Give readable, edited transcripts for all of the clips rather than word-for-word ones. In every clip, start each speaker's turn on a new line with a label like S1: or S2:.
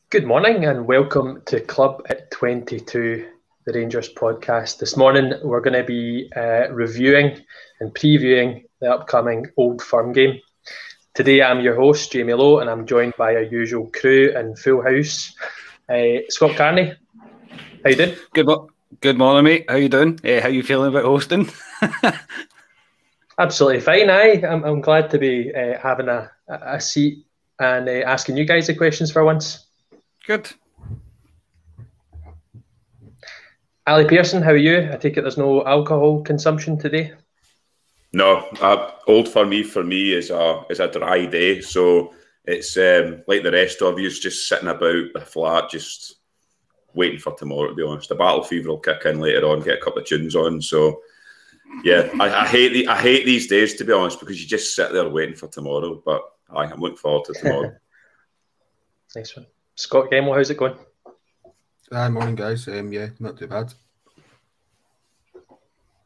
S1: Good morning and welcome to Club at 22, the Rangers podcast. This morning we're going to be reviewing and previewing the upcoming Old Firm game. Today I'm your host, Jamie Lowe, and I'm joined by our usual crew and full house. Scott Carney, how you doing?
S2: Good morning, mate. How you doing? How you feeling about hosting?
S1: Absolutely fine, aye. I'm glad to be having a seat and asking you guys the questions for once.
S2: Good.
S1: Ali Pearson, how are you? I take it there's no alcohol consumption today?
S3: No, Old Firm for me is a dry day, so it's like the rest of you, just sitting about the flat, just waiting for tomorrow. To be honest, the battle fever will kick in later on, get a couple of tunes on. So yeah, I hate these days, to be honest, because you just sit there waiting for tomorrow. But I'm looking forward to tomorrow.
S1: Nice one. Scott Gemmell, how's it going?
S4: Hi, morning guys. Yeah, not too bad.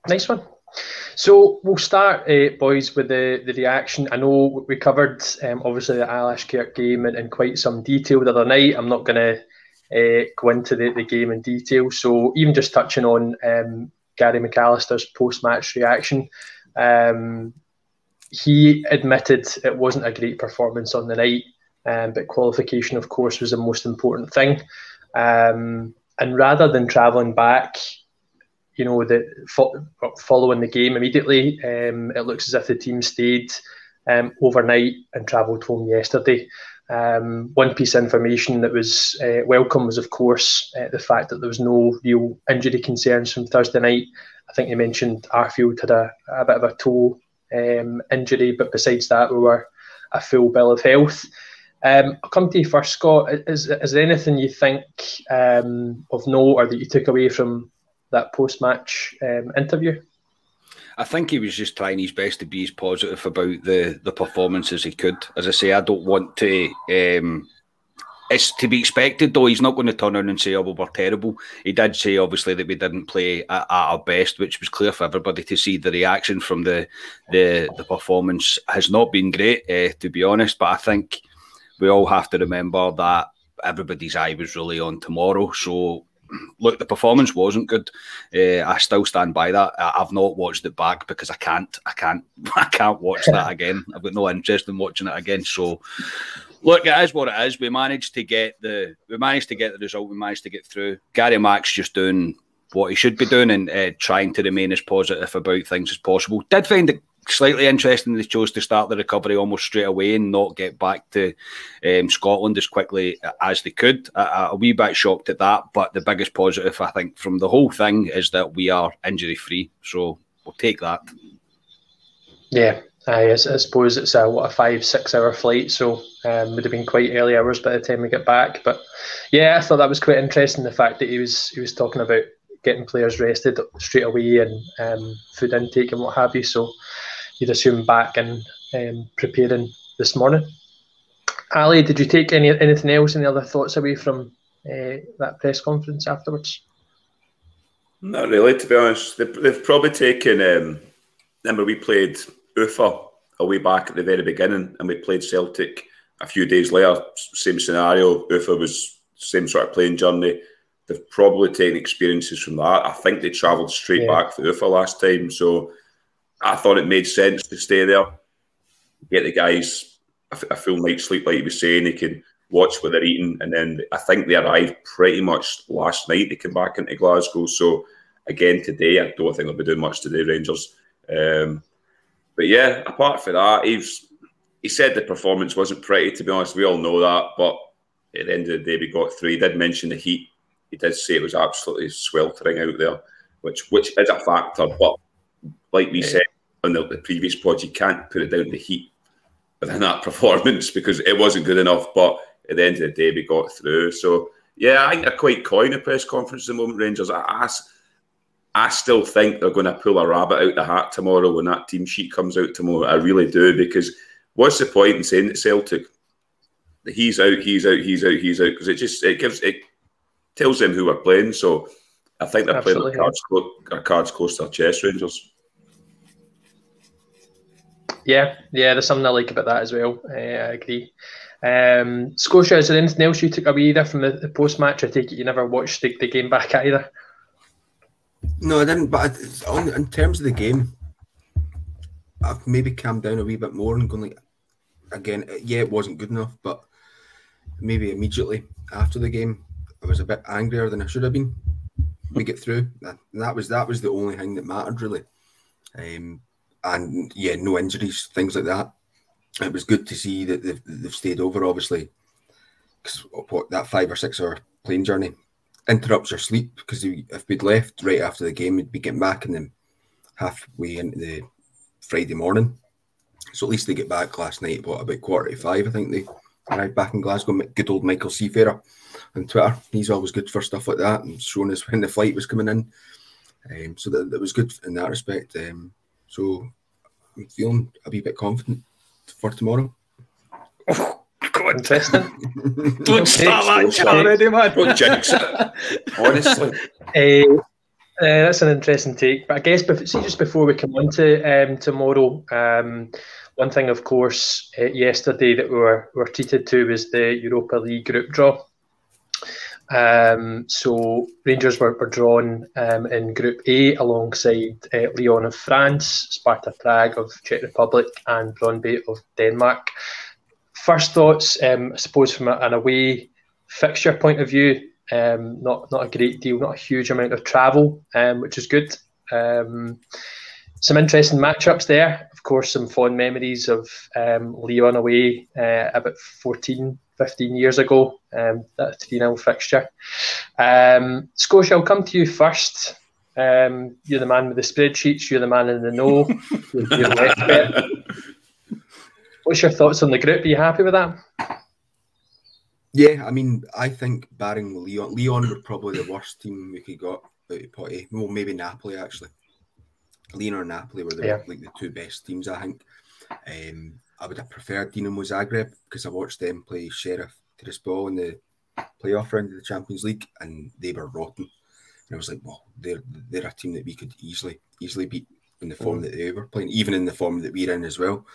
S1: Nice one. So we'll start, boys, with the reaction. I know we covered obviously the Alashkirk game in quite some detail the other night. I'm not going to go into the game in detail. So even just touching on Gary McAllister's post-match reaction, he admitted it wasn't a great performance on the night. But qualification, of course, was the most important thing. And rather than travelling back, following the game immediately, it looks as if the team stayed overnight and travelled home yesterday. One piece of information that was welcome was, of course, the fact that there was no real injury concerns from Thursday night. I think you mentioned Arfield had a bit of a toe injury, but besides that, we were a full bill of health. I'll come to you first, Scott. Is there anything you think of note or that you took away from that post-match interview?
S2: I think he was just trying his best to be as positive about the performance as he could. As I say, I don't want to... it's to be expected, though. He's not going to turn around and say, oh, well, we're terrible. He did say, obviously, that we didn't play at our best, which was clear for everybody to see. The reaction from the performance has not been great, to be honest, but I think we all have to remember that everybody's eye was really on tomorrow. So, look, the performance wasn't good. I still stand by that. I've not watched it back because I can't watch that again. I've got no interest in watching it again. So, look, it is what it is. We managed to get the result. We managed to get through. Gary Mack's just doing what he should be doing and trying to remain as positive about things as possible. Did find it slightly interesting they chose to start the recovery almost straight away and not get back to Scotland as quickly as they could. A wee bit shocked at that, but the biggest positive, I think, from the whole thing is that we are injury-free, so we'll take that.
S1: Yeah, I suppose it's a 5-6 hour flight, so would have been quite early hours by the time we get back. But yeah, I thought that was quite interesting, the fact that he was talking about getting players rested straight away and food intake and what have you. So you'd assume back and preparing this morning. Ali, did you take anything else, any other thoughts away from that press conference afterwards?
S3: Not really, to be honest. They've probably taken... remember, we played Ufa a way back at the very beginning, and we played Celtic a few days later. Same scenario. Ufa was same sort of playing journey. They've probably taken experiences from that. I think they travelled straight back for Ufa last time, so I thought it made sense to stay there, get the guys a full night's sleep, like he was saying. They can watch what they're eating, and then I think they arrived pretty much last night. They came back into Glasgow, so again today, I don't think they'll be doing much today, Rangers. But yeah, apart from that, he said the performance wasn't pretty, to be honest. We all know that, but at the end of the day, we got through. He did mention the heat. He did say it was absolutely sweltering out there, which is a factor. But like we said on the previous pod, you can't put it down to the heat within that performance because it wasn't good enough. But at the end of the day, we got through. So yeah, I think they're quite coy in the press conference at the moment, Rangers. I still think they're going to pull a rabbit out the hat tomorrow when that team sheet comes out tomorrow. I really do, because what's the point in saying that Celtic, that he's out, because it tells them who we're playing. So I think they're playing their cards close to their chest, Rangers.
S1: Yeah, there's something I like about that as well. I agree. Scotia, is there anything else you took away either from the post-match? I take it you never watched the game back either?
S4: No, I didn't, but in terms of the game, I've maybe calmed down a wee bit more and gone like, again, yeah, it wasn't good enough, but maybe immediately after the game, I was a bit angrier than I should have been. We get through. That was the only thing that mattered, really. And yeah, no injuries, things like that. It was good to see that they've stayed over, obviously, because that 5 or 6 hour plane journey interrupts your sleep, because if we'd left right after the game, we'd be getting back in them halfway into the Friday morning. So at least they get back last night, about 4:45, I think they arrived back in Glasgow. Good old Michael Seafarer on Twitter. He's always good for stuff like that and showing us when the flight was coming in. So that was good in that respect. So I'm feeling a wee bit confident for tomorrow.
S2: Oh, God.
S1: Interesting.
S2: Don't start that chat already, man.
S3: Don't jinx it. Honestly.
S1: That's an interesting take. But I guess just before we come on to tomorrow, one thing, of course, yesterday that we were treated to was the Europa League group draw. So Rangers were drawn in Group A alongside Lyon of France, Sparta Prague of Czech Republic, and Brøndby of Denmark. First thoughts, I suppose, from an away fixture point of view, not a great deal, not a huge amount of travel, which is good. Some interesting matchups there. Of course, some fond memories of Lyon away about 14, 15 years ago, that 3-0 fixture. Scotia, I'll come to you first. You're the man with the spreadsheets, you're the man in the know, you're the expert. What's your thoughts on the group? Are you happy with that?
S4: Yeah, I mean, I think barring Lyon were probably the worst team we could got out of pot A. Well, maybe Napoli, actually. Lyon or Napoli were the two best teams, I think. I would have preferred Dinamo Zagreb because I watched them play Sheriff Tiraspol in the playoff round of the Champions League, and they were rotten. And I was like, well, they're a team that we could easily beat in the form that they were playing, even in the form that we're in as well.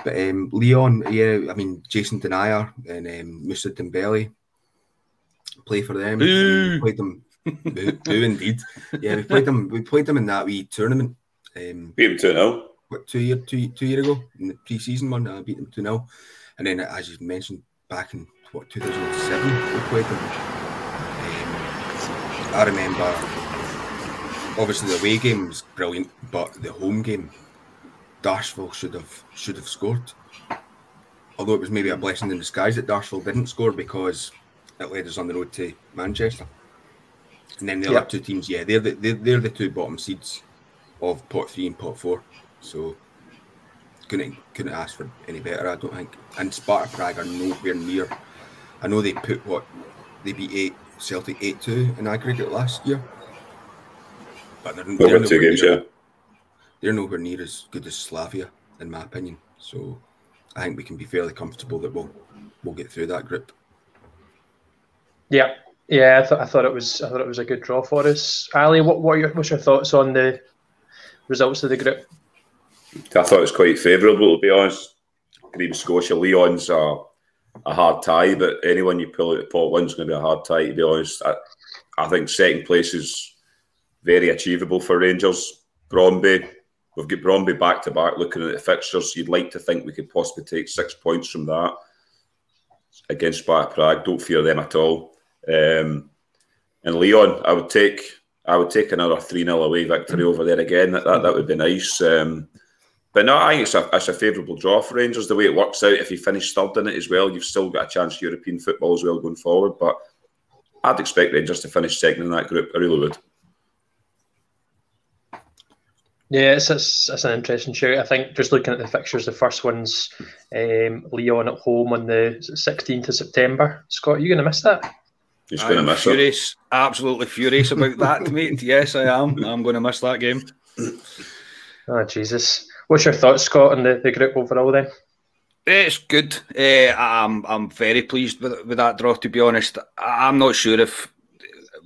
S4: But Lyon, yeah, I mean, Jason Denayer and Moussa Dembele play for them. We played them. Boo, indeed. Yeah, we played them in that wee tournament.
S3: Beat them 2-0.
S4: What, 2 years ago in the pre-season one, I beat them 2-0. And then, as you mentioned, back in 2007, we played them. I remember, obviously the away game was brilliant, but the home game, Darshville should have scored. Although it was maybe a blessing in disguise that Darshville didn't score, because it led us on the road to Manchester. And then the other two teams, yeah, they're the two bottom seeds of pot 3 and pot 4. So couldn't ask for any better, I don't think. And Sparta Prague are nowhere near. I know they beat Celtic 8-2 in aggregate last year, but they're nowhere near as good as Slavia, in my opinion. So I think we can be fairly comfortable that we'll get through that group.
S1: Yeah, I thought it was a good draw for us. Ali, what's your thoughts on the results of the group?
S3: I thought it was quite favourable, to be honest. Green Scotia, Lyon's a hard tie, but anyone you pull out of pot 1's going to be a hard tie, to be honest. I think second place is very achievable for Rangers. Brøndby, we've got Brøndby back to back. Looking at the fixtures, you'd like to think we could possibly take 6 points from that against Sparta Prague. Don't fear them at all. And Lyon, I would take another 3-0 away victory over there again. That would be nice. But no, I think it's a favourable draw for Rangers. The way it works out, if you finish third in it as well, you've still got a chance for European football as well going forward. But I'd expect Rangers to finish second in that group. I really would.
S1: Yeah, it's an interesting shout. I think just looking at the fixtures, the first one's Lyon at home on the 16th of September. Scott, are you going to miss that?
S3: He's going to miss
S2: it. Absolutely furious about that, mate. Yes, I am. I'm going to miss that game.
S1: Oh, Jesus. What's your thoughts, Scott, on the group overall then?
S2: It's good. I'm very pleased with that draw, to be honest. I'm not sure if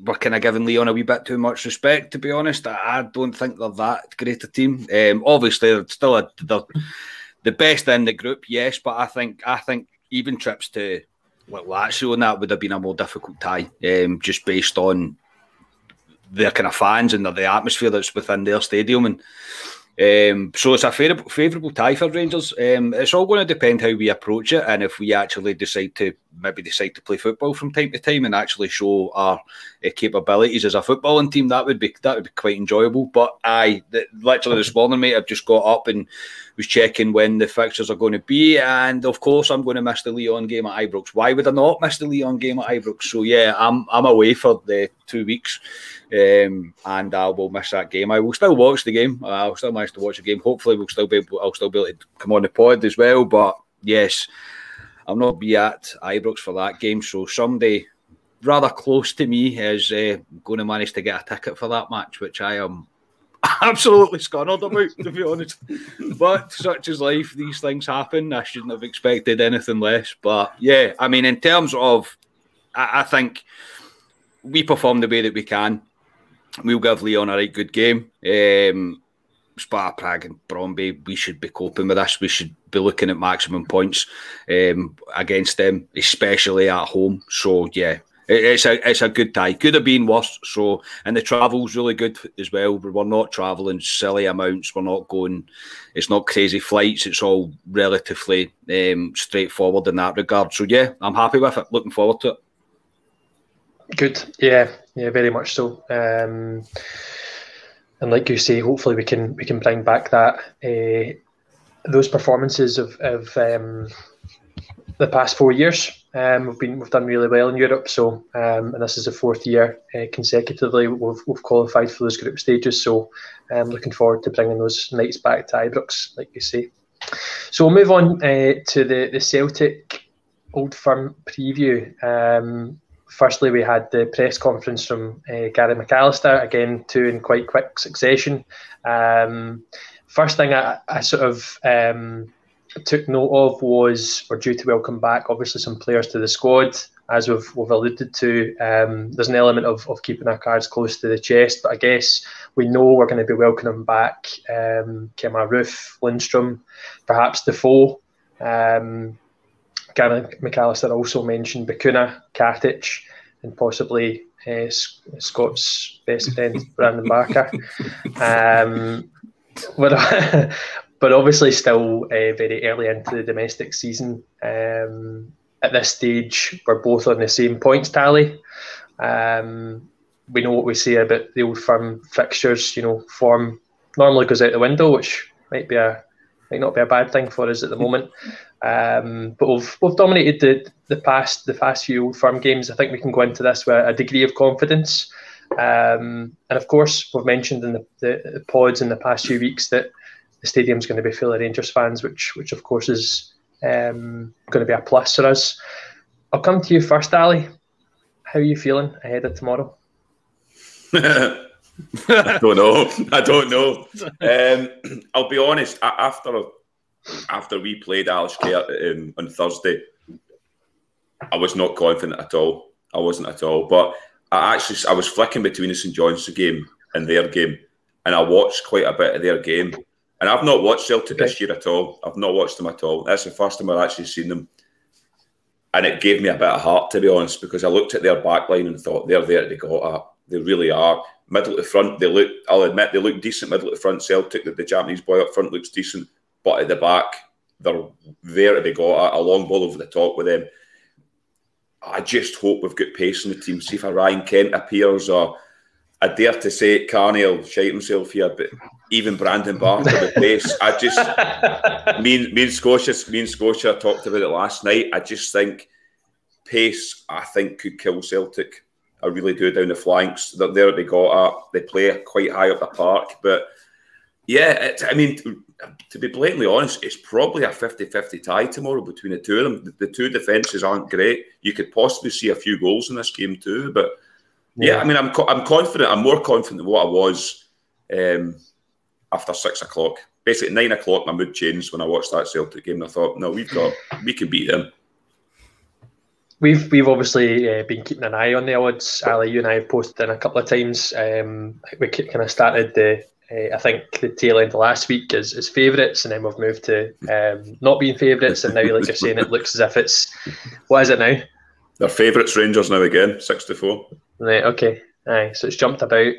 S2: we're kind of giving Leon a wee bit too much respect, to be honest. I don't think they're that great a team. Obviously, they're still the best in the group, yes, but I think even trips to Lazio and that would have been a more difficult tie, just based on their kind of fans and the atmosphere that's within their stadium. And so it's a favourable tie for Rangers. It's all going to depend how we approach it, and if we actually decide to play football from time to time and actually show our capabilities as a footballing team, that would be quite enjoyable. But literally this morning, mate, I've just got up and was checking when the fixtures are going to be, and of course I'm going to miss the Lyon game at Ibrox. Why would I not miss the Lyon game at Ibrox? So yeah, I'm away for the 2 weeks, and I will miss that game. I will still watch the game. I'll still manage to watch the game. Hopefully I'll still be able to come on the pod as well. But yes, I'll not be at Ibrox for that game. So somebody rather close to me is going to manage to get a ticket for that match, which I am absolutely scunnered about, to be honest. But such is life. These things happen. I shouldn't have expected anything less. But yeah, I mean, in terms of, I think we perform the way that we can. We'll give Leon a right good game. Sparta Prague and Brøndby, we should be coping with this. We should be looking at maximum points against them, especially at home. So yeah, it's a good tie. Could have been worse. So, and the travel's really good as well. We're not travelling silly amounts. We're not going. It's not crazy flights. It's all relatively straightforward in that regard. So yeah, I'm happy with it. Looking forward to it.
S1: Good. Yeah, very much so. And like you say, hopefully we can bring back that those performances of the past 4 years. We've done really well in Europe, so and this is the 4th year consecutively we've qualified for those group stages. So looking forward to bringing those nights back to Ibrox, like you say. So we'll move on to the Celtic Old Firm preview. Firstly, we had the press conference from Gary McAllister, again, 2 in quite quick succession. First thing I sort of took note of was we're due to welcome back, obviously, some players to the squad. As we've alluded to, there's an element of keeping our cards close to the chest, but I guess we know we're going to be welcoming back Kemar Roof, Lindstrom, perhaps Defoe. Gary McAllister also mentioned Bacuna, Katic, and possibly Scott's best friend, Brandon Barker. But obviously still very early into the domestic season. At this stage, we're both on the same points tally. We know what we say about the Old Firm fixtures. Form normally goes out the window, which might not be a bad thing for us at the moment. But we've dominated the past few Old Firm games. I think we can go into this with a degree of confidence. And of course, we've mentioned in the pods in the past few weeks that the stadium's going to be full of Rangers fans, which of course is going to be a plus for us. I'll come to you first, Ali. How are you feeling ahead of tomorrow?
S3: I don't know. I'll be honest. After we played Alashkert on Thursday, I was not confident at all. I wasn't at all. But I was flicking between the St Johnstone game and their game, and I watched quite a bit of their game. And I've not watched Celtic this year at all. I've not watched them at all. That's the first time I've actually seen them. And it gave me a bit of heart, to be honest, because I looked at their backline and thought, they're there to be got at. They really are. Middle to front, I'll admit, they look decent middle to front. Celtic, the Japanese boy up front looks decent. But at the back, they're there to be got at. A long ball over the top with them. I just hope we've got pace in the team. See if a Ryan Kent appears, or I dare to say it, Carney will shite himself here, but even Brandon Barker with pace. I just, me and Scotia talked about it last night. I just think pace, I think, could kill Celtic. I really do, down the flanks. They're there to be got at. They play quite high up the park. But yeah, to be blatantly honest, it's probably a 50-50 tie tomorrow between the two of them. The two defences aren't great. You could possibly see a few goals in this game too. But yeah, I mean, I'm confident. I'm more confident than what I was after 6 o'clock. Basically, 9 o'clock, my mood changed when I watched that Celtic game. And I thought, no, we can beat them.
S1: We've obviously been keeping an eye on the odds. Ali, you and I have posted in a couple of times. We kind of started I think the tail end of last week as favourites, and then we've moved to not being favourites, and now, like you're saying, it looks as if it's, what is it now?
S3: They're favourites, Rangers now again, 6-4.
S1: Right, okay. Aye, so it's jumped about.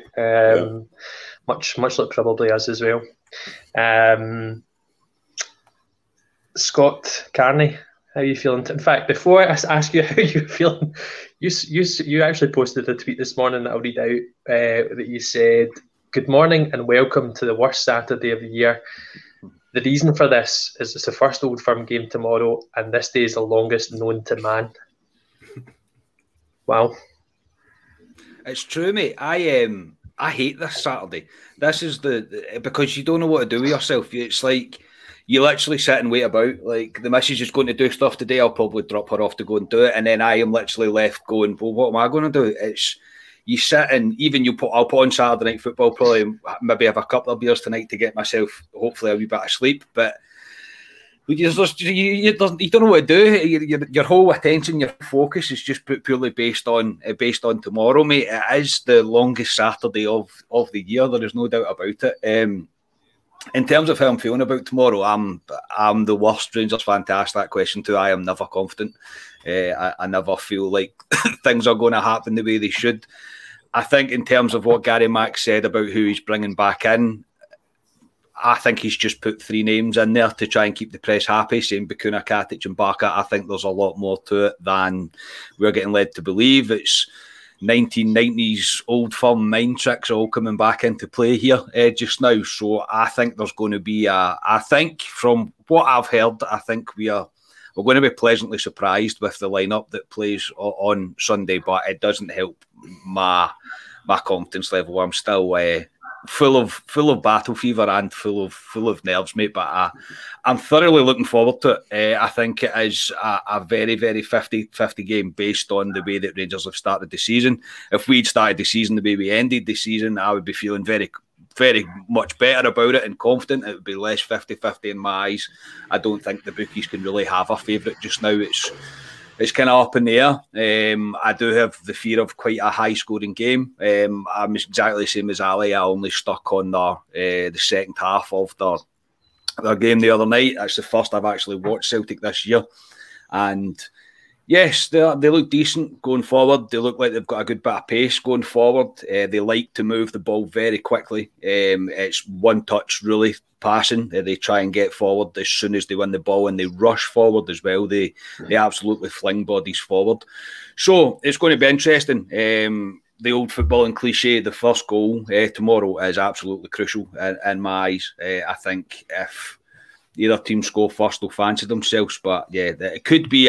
S1: Much like probably us as well. Scott Carney, how are you feeling? In fact, before I ask you how you're feeling, you actually posted a tweet this morning that I'll read out that you said, "Good morning and welcome to the worst Saturday of the year. The reason for this is it's the first Old Firm game tomorrow, and this day is the longest known to man." Wow.
S2: It's true, mate. I hate this Saturday. This is because you don't know what to do with yourself. It's like you literally sit and wait about. Like, the missus is going to do stuff today, I'll probably drop her off to go and do it, and then I am literally left going, well, what am I going to do? It's you sit and even I'll put on Saturday Night Football, probably maybe have a couple of beers tonight to get myself hopefully a wee bit of sleep, but you don't know what to do. Your whole attention, your focus is just purely based on tomorrow, mate. It is the longest Saturday of the year. There is no doubt about it. In terms of how I'm feeling about tomorrow, I'm the worst Rangers fan to ask that question to. I am never confident. I never feel like things are going to happen the way they should. I think in terms of what Gary Mack said about who he's bringing back in, I think he's just put 3 names in there to try and keep the press happy, saying Bakuna, Katic and Barca. I think there's a lot more to it than we're getting led to believe. It's 1990s Old Firm mind tricks all coming back into play here just now. So I think there's going to be I think from what I've heard, I think we're going to be pleasantly surprised with the lineup that plays on Sunday, but it doesn't help my confidence level. I'm still full of battle fever and full of nerves, mate. But I'm thoroughly looking forward to it. I think it is a very, very 50-50 game based on the way that Rangers have started the season. If we'd started the season the way we ended the season, I would be feeling very, very much better about it and confident. It would be less 50-50 in my eyes. I don't think the bookies can really have a favourite just now. It's kind of up in the air. I do have the fear of quite a high-scoring game. I'm exactly the same as Ali. I only stuck on the second half of their game the other night. That's the first I've actually watched Celtic this year. And yes, they look decent going forward. They look like they've got a good bit of pace going forward. They like to move the ball very quickly. It's one touch really passing. They try and get forward as soon as they win the ball, and they rush forward as well. They absolutely fling bodies forward. So it's going to be interesting. The old footballing cliche, the first goal tomorrow is absolutely crucial in my eyes. I think if either team score first, they'll fancy themselves. But yeah, it could be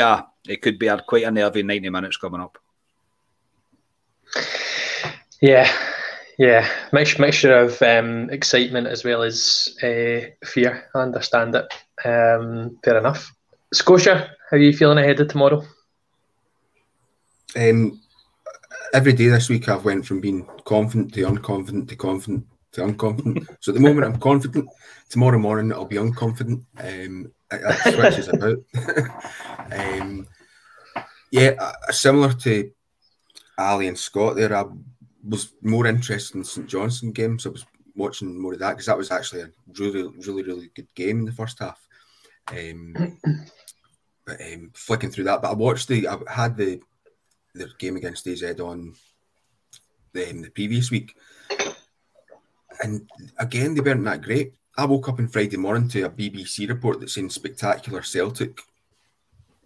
S2: quite a nervy 90 minutes coming up.
S1: Yeah, mixture of excitement as well as fear. I understand it. Fair enough. Scotia, how are you feeling ahead of tomorrow?
S4: Every day this week I've went from being confident to unconfident to confident to unconfident. So at the moment I'm confident. Tomorrow morning I'll be unconfident. It switches about. Similar to Ali and Scott there, I was more interested in the St Johnstone game, so I was watching more of that because that was actually a really, really, really good game in the first half. Flicking through that, but I had the game against AZ on the previous week, and again they weren't that great. I woke up on Friday morning to a BBC report that's saying spectacular Celtic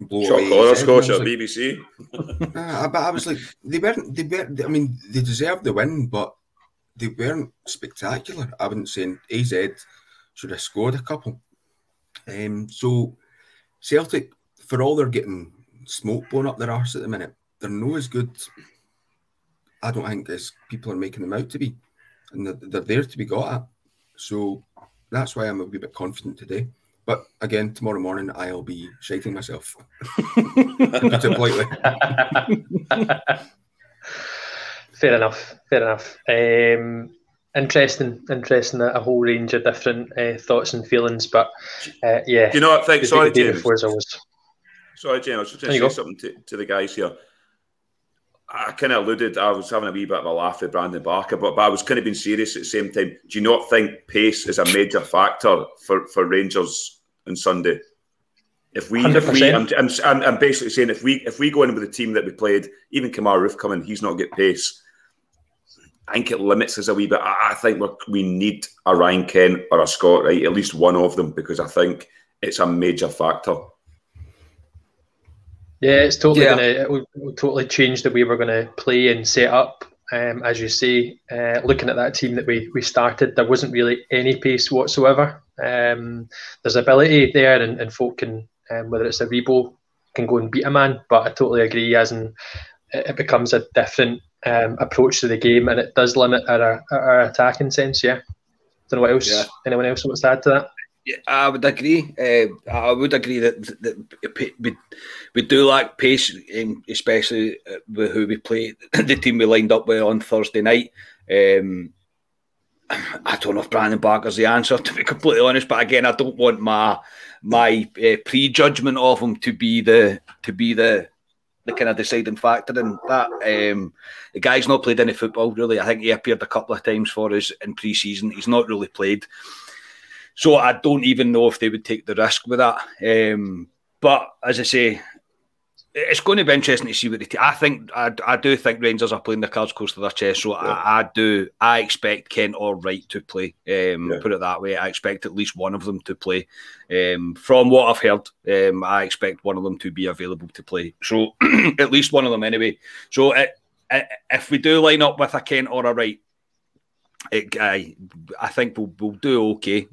S4: blow
S3: away. Scotia, like, BBC.
S4: But I was like, they weren't. I mean, they deserved the win, but they weren't spectacular. I wouldn't say AZ should have scored a couple. So Celtic, for all they're getting smoke blown up their arse at the minute, they're no as good, I don't think, as people are making them out to be, and they're there to be got at. So that's why I'm a wee bit confident today. But again, tomorrow morning I'll be shaking myself. To put it politely.
S1: Fair enough. Interesting. A whole range of different thoughts and feelings. But yeah,
S3: you know what? Sorry, James. Sorry, Jen, I was just going to say something to the guys here. I kind of alluded, I was having a wee bit of a laugh with Brandon Barker, but I was kind of being serious at the same time. Do you not think pace is a major factor for Rangers on Sunday? I'm basically saying if we go in with the team that we played, even Kamara Roof coming, he's not get pace. I think it limits us a wee bit. I think we need a Ryan Kent or a Scott Wright, at least one of them, because I think it's a major factor.
S1: Yeah, it's totally it will totally change the way we're going to play and set up. As you say, looking at that team that we started, there wasn't really any pace whatsoever. There's ability there, and folk can, whether it's a Rebo, can go and beat a man. But I totally agree, as in it becomes a different approach to the game, and it does limit our attacking sense. Yeah, don't know what else. Yeah. Anyone else wants to add to that?
S2: Yeah, I would agree. I would agree that we do lack pace, especially with who we play, the team we lined up with on Thursday night. I don't know if Brandon Barker's the answer, to be completely honest. But again, I don't want my prejudgment of him to be the kind of deciding factor in that. The guy's not played any football really. I think he appeared a couple of times for us in pre-season. He's not really played. So I don't even know if they would take the risk with that. But as I say, it's going to be interesting to see what they take. I do think Rangers are playing their cards close to their chest. So I expect Kent or Wright to play. Put it that way. I expect at least one of them to play. From what I've heard, I expect one of them to be available to play. So at least one of them anyway. So if we do line up with a Kent or a Wright, I think we'll do okay.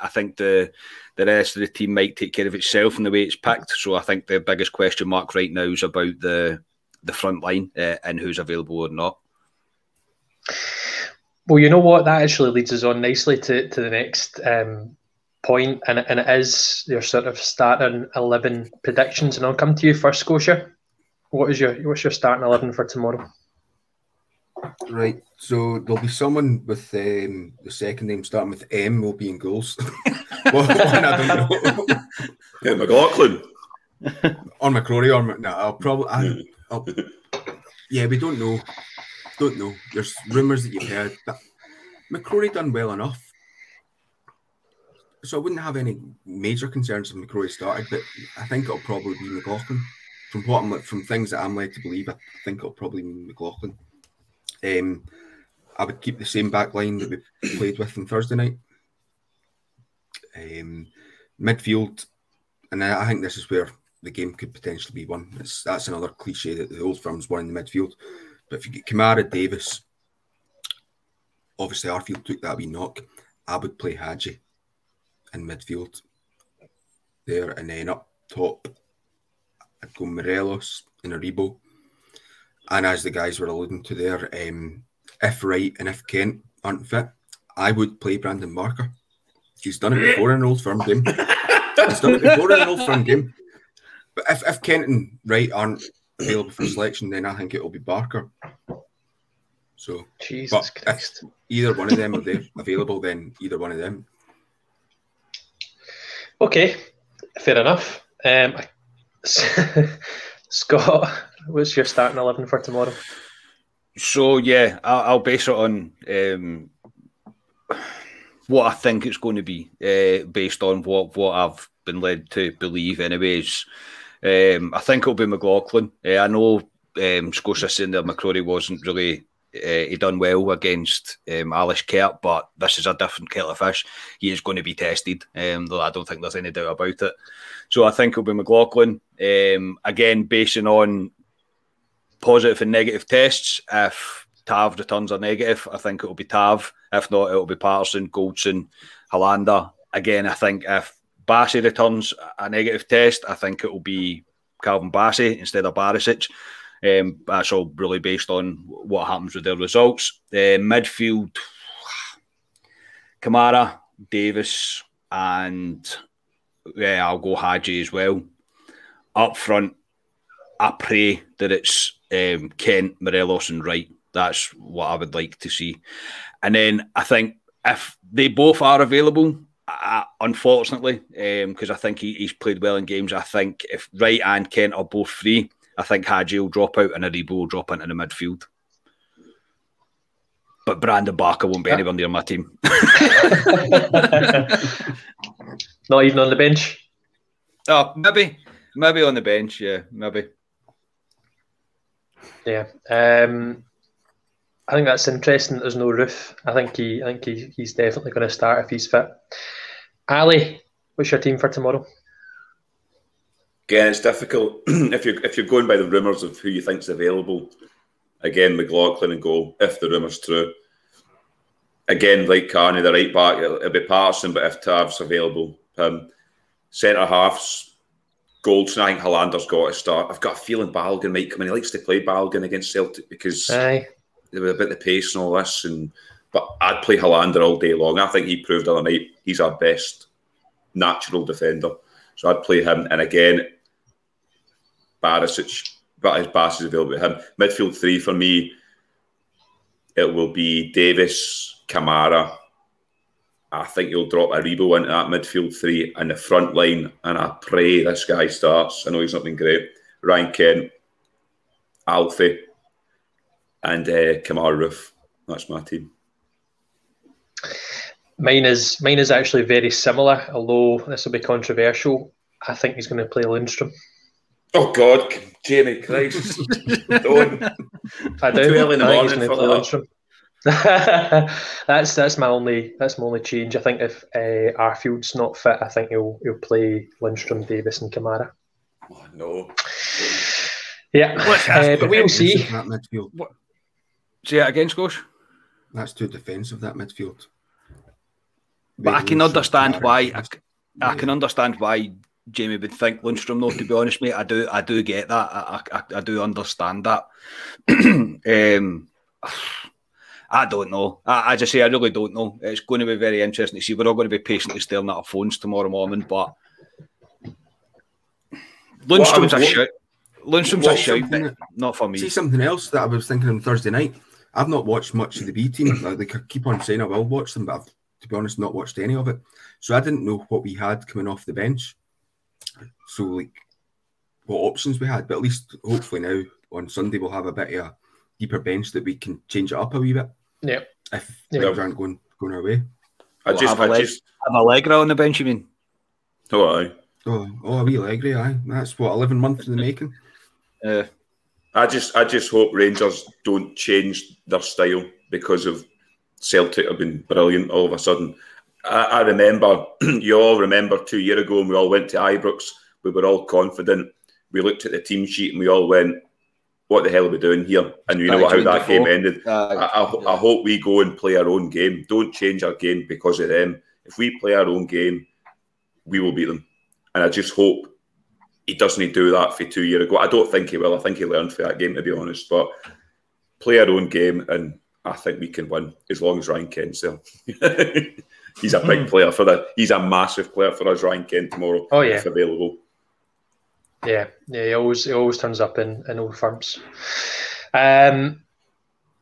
S2: I think the rest of the team might take care of itself in the way it's picked. So I think the biggest question mark right now is about the front line and who's available or not.
S1: Well, you know what? That actually leads us on nicely to the next point, and it is your sort of starting 11 predictions. And I'll come to you first, Scotia. What's your starting 11 for tomorrow?
S4: Right, so there'll be someone with the second name starting with M will be in goals. Well, I don't know.
S3: Yeah, McLaughlin.
S4: On McCrory or no, I'll probably. Yeah, we don't know. There's rumours that you've heard, but McCrory done well enough, so I wouldn't have any major concerns if McCrory started. But I think it'll probably be McLaughlin. From things that I'm led to believe, I think it'll probably be McLaughlin. I would keep the same back line that we played with on Thursday night. Midfield, and I think this is where the game could potentially be won. That's another cliche that the old firm's won in the midfield. But if you get Kamara, Davis, obviously Arfield took that wee knock. I would play Hadji in midfield there, and then up top I'd go Morelos and Aribo. And as the guys were alluding to there, if Wright and if Kent aren't fit, I would play Brandon Barker. He's done it before in an Old Firm game. But if Kent and Wright aren't available for selection, then I think it will be Barker. So,
S1: Jesus Christ.
S4: If either one of them are there available, then either one of them.
S1: Okay, fair enough. Scott, what's your starting 11 for tomorrow?
S2: So yeah, I'll base it on what I think it's going to be, based on what I've been led to believe. Anyways, I think it'll be McLaughlin. I know Scotia saying that McCrory wasn't really. He done well against Alice Kert, but this is a different kettle of fish. He is going to be tested, though I don't think there's any doubt about it. So I think it'll be McLaughlin. Again, basing on positive and negative tests. If Tav returns are negative, I think it'll be Tav. If not, it'll be Patterson, Goldson, Hollander. Again, I think if Bassey returns a negative test, I think it will be Calvin Bassey instead of Barisic. That's all really based on what happens with their results. Midfield, Kamara, Davis, and I'll go Hadji as well. Up front, I pray that it's Kent, Morelos and Wright. That's what I would like to see. And then I think if they both are available, unfortunately, because I think he's played well in games. I think if Wright and Kent are both free, I think Hadji will drop out and Aribo will drop into the midfield. But Brandon Barker won't be anywhere near my team.
S1: Not even on the bench?
S2: Oh, maybe on the bench, yeah, maybe.
S1: Yeah. I think that's interesting that there's no Roof. I think he's definitely going to start if he's fit. Ali, what's your team for tomorrow?
S3: Again, it's difficult if you're going by the rumours of who you think's available. Again, McLaughlin and goal, if the rumour's true. Again, like Carney, the right back, it'll be Patterson, but if Tav's available, centre halves, Goldson, I think Hollander's got to start. I've got a feeling Balogun might come in. He likes to play Balogun against Celtic because they were a bit of pace and all this. But I'd play Hollander all day long. I think he proved the other night he's our best natural defender. So I'd play him. And again, Barisic, but his pass is available to him. Midfield 3 for me, it will be Davis, Kamara. I think he'll drop Aribo into that midfield 3 and the front line, and I pray this guy starts. I know he's not been great. Ryan Kent, Alfie, and Kamara Roof. That's my team.
S1: Mine is actually very similar, although this will be controversial. I think he's going to play Lundstrom.
S3: Oh God, Jamie Christ! Don't.
S1: I do.
S3: Too early in the morning
S1: for
S3: that.
S1: that's my only change. I think if Arfield's not fit, I think he'll play Lundstrom, Davis, and Kamara.
S3: Oh no.
S1: Yeah, but we'll see.
S4: That midfield.
S2: What? Say that again, Scosh.
S4: That's too defensive, that midfield.
S2: But I can understand why. I can understand why Jamie would think Lundstrom, though, to be honest, mate. I do get that. I do understand that. I don't know. I just say I really don't know. It's going to be very interesting to see. We're all going to be patiently staring at our phones tomorrow morning, but Lundstrom's a shout. Lundstrom's a shout, but not for me.
S4: See something else that I was thinking on Thursday night. I've not watched much of the B team. They keep on saying I will watch them, but I've, to be honest, not watched any of it. So I didn't know what we had coming off the bench. So, like, what options we had. But at least, hopefully now, on Sunday, we'll have a bit of a deeper bench that we can change it up a wee bit.
S1: Yeah.
S4: If things aren't going our way.
S2: I just have Allegra on the bench, you mean?
S3: Oh, aye.
S4: Oh, a wee Allegri, aye. That's what, 11 months in the making.
S3: I just hope Rangers don't change their style because of Celtic have been brilliant all of a sudden. I remember, you all remember 2 years ago when we all went to Ibrox, we were all confident. We looked at the team sheet and we all went, what the hell are we doing here? And you know how that game ended. I hope we go and play our own game. Don't change our game because of them. If we play our own game, we will beat them. And I just hope he doesn't do that for 2 years ago. I don't think he will. I think he learned for that game, to be honest. But play our own game, and I think we can win as long as Ryan Kent's there. He's a big player for that. He's a massive player for us, Ryan Kent, tomorrow.
S1: Oh, yeah.
S3: If available.
S1: Yeah, he always turns up in Old Firms.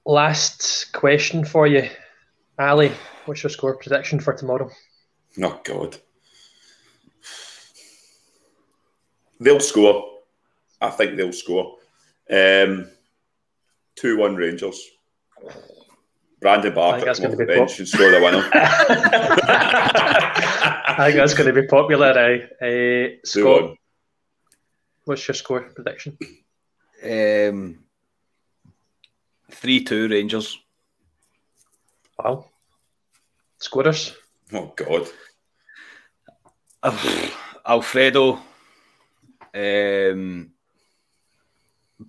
S1: Last question for you, Ali. What's your score prediction for tomorrow?
S3: Oh God, they'll score. I think they'll score. 2-1 Rangers. Brandon Barker come off the bench and score the winner.
S1: I think that's going to be popular. Scott,
S3: 2-1.
S1: What's your score prediction?
S2: 3-2 Rangers.
S1: Wow. Scorers?
S3: Oh, God.
S2: Alfredo. Brandon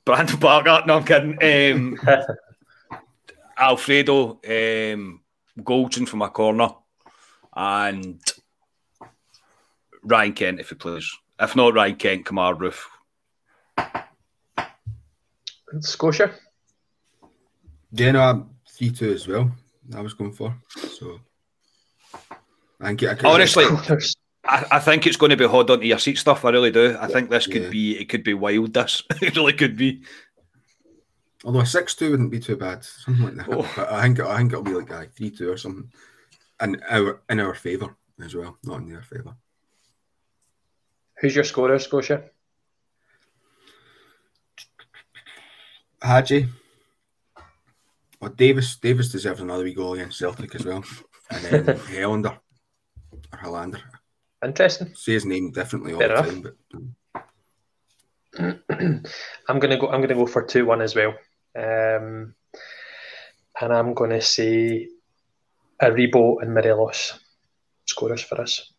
S2: Barker. No, I'm kidding. Alfredo. Goldson from a corner. And Ryan Kent if he plays. If not Ryan Kent, Kamara Roof.
S1: Scotia?
S4: Yeah, no, I'm 3-2 as well. I was going for. So,
S2: honestly, I think it's going to be hold on to your seat stuff. I really do. I think this could be. It could be wild. This it really could be.
S4: Although a 6-2 wouldn't be too bad, something like that. Oh. But I think it'll be like 3-2 or something, in our favour. as well, not in their favour.
S1: Who's your scorer, Scotia?
S4: Hadji. Well, Davis deserves another wee goal against Celtic as well. And then Helander or Helander.
S1: Interesting.
S4: Say his name differently all
S1: Fair
S4: the
S1: enough.
S4: time, but
S1: I'm gonna go for 2-1 as well. And I'm gonna say Aribo and Morelos scorers for us.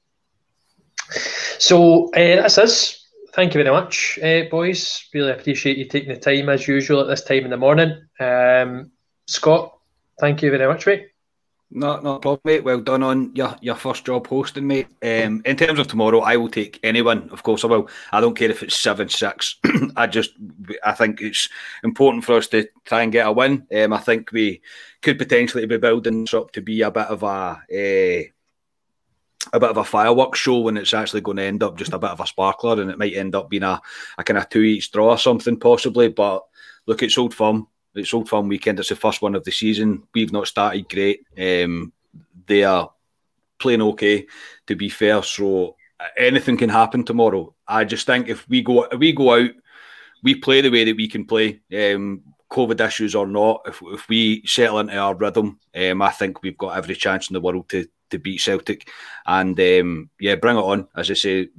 S1: So that's us. Thank you very much, boys. Really appreciate you taking the time as usual at this time in the morning. Scott, thank you very much, mate.
S2: No problem, mate. Well done on your first job hosting, mate. In terms of tomorrow, I will take anyone. Of course, I will. I don't care if it's 7-6. I think it's important for us to try and get a win. I think we could potentially be building this up to be a bit of a fireworks show when it's actually going to end up just a bit of a sparkler, and it might end up being a kind of 2-each draw or something possibly. But look, it's Old Firm. It's Old Firm weekend. It's the first one of the season. We've not started great. They are playing okay, to be fair. So anything can happen tomorrow. I just think if we go out, we play the way that we can play. COVID issues or not, if we settle into our rhythm, I think we've got every chance in the world to beat Celtic. And bring it on. As I say,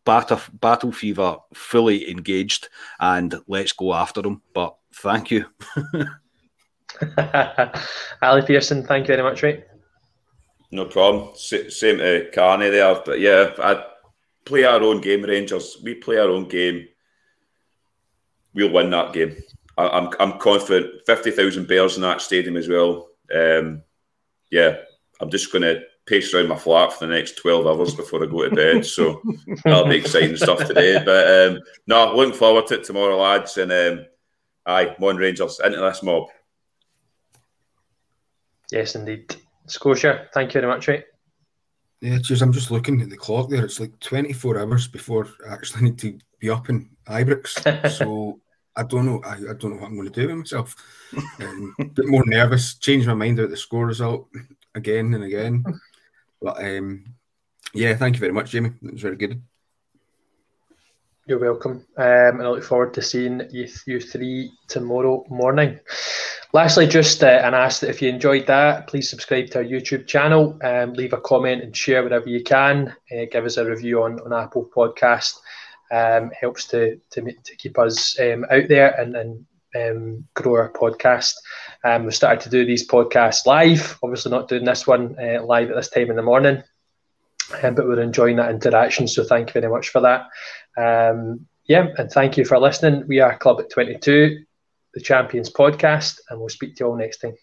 S2: battle fever fully engaged, and let's go after them. But thank you.
S3: Ali Pearson, thank you very much, mate. No problem. Same to Carney there. But yeah, I play our own game, Rangers. We play our own game. We'll win that game. I'm confident. 50,000 bears in that stadium as well. I'm just going to pace around my flat for the next 12 hours before I go to bed. So that'll be exciting stuff today. But looking forward to it tomorrow, lads. And Mon Rangers, into this mob. Yes, indeed. Scotia, thank you very much, mate.
S4: Yeah, cheers. I'm just looking at the clock there. It's like 24 hours before I actually need to be up in Ibrox. So I don't know. I don't know what I'm going to do with myself. A bit more nervous. Change my mind about the score result again and again. But thank you very much, Jamie. It was very good.
S1: You're welcome. And I look forward to seeing you three tomorrow morning. Lastly, just an ask that if you enjoyed that, please subscribe to our YouTube channel, leave a comment and share whatever you can. Give us a review on Apple Podcast. Helps to keep us out there and grow our podcast. We've started to do these podcasts live. Obviously not doing this one live at this time in the morning. But we're enjoying that interaction, so thank you very much for that. And thank you for listening. We are Club at 22, the Champions Podcast, and we'll speak to you all next time.